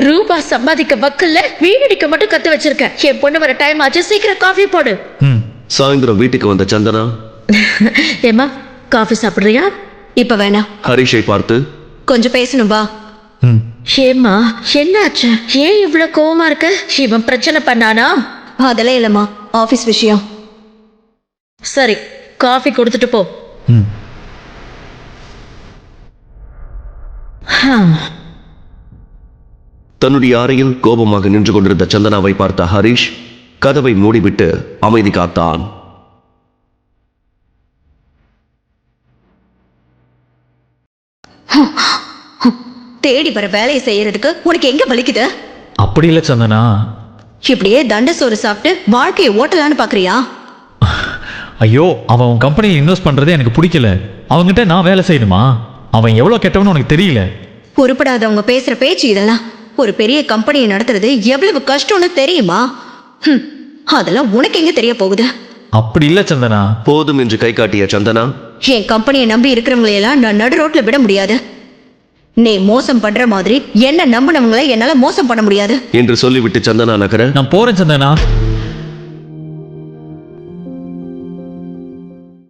ரூபா சம்பாதிக்க வக்கல்ல வீடிக்க மட்டும் கத்து வச்சிருக்கேன். என் பொண்ணு வர டைம் ஆச்சு, சீக்கிரம் காஃபி போடு. சாயந்தரம் வீட்டுக்கு வந்த சந்தனா, ஏமா காஃபி சாப்பிடுறியா? இப்ப வேணாம், ஹரிஷை பார்த்து, கொஞ்சம் பேசணும் வா. ஏமா என்னாச்சு? ஏன் இவ்வளவு கோவமா இருக்க? இவன் பிரச்சனை பண்ணானா? அதெல்லாம் இல்லம்மா, ஆபீஸ் விஷயம். சரி, காஃபி கொடுத்துட்டு போ. தன்னுடைய அறையில் கோபமாக நின்று கொண்டிருந்த சந்தனாவை பார்த்த ஹரிஷ் கதவை மூடிவிட்டு அமைதி காத்தான். தேடி வர வேலையை செய்யறதுக்கு உனக்கு எங்க வலிக்குது? அப்படி இல்லை சந்தனா. இப்படியே தண்ட சோறு சாப்பிட்டு வாழ்க்கையை ஓட்டலான்னு பாக்குறியா? ஐயோ, அவன் உன் கம்பெனியில் இன்வெஸ்ட் பண்ணுறதே எனக்கு பிடிக்கல. அவங்ககிட்ட நான் வேலை செய்யணுமா? அவன் எவ்வளோ கெட்டவனு உனக்கு தெரியல. பொறுப்படாதவங்க பேசுற பேச்சு இதெல்லாம். ஒரு பெரிய கம்பெனியை நடத்துறது எவ்வளவு கஷ்டம்னு தெரியுமா? அதெல்லாம் உனக்கு எங்க தெரிய போகுது? அப்படி இல்லை சந்தனா. போதும் என்று கை காட்டிய சந்தனா, என் கம்பெனியை நம்பி இருக்கிறவங்களையெல்லாம் நான் நடு ரோட்ல விட முடியாது. நீ மோசம் பண்ற மாதிரி என்ன நம்பினவங்களை என்னால மோசம் பண்ண முடியாது என்று சொல்லிவிட்டு சந்தனா நகர, நான் போறேன் சந்தனா.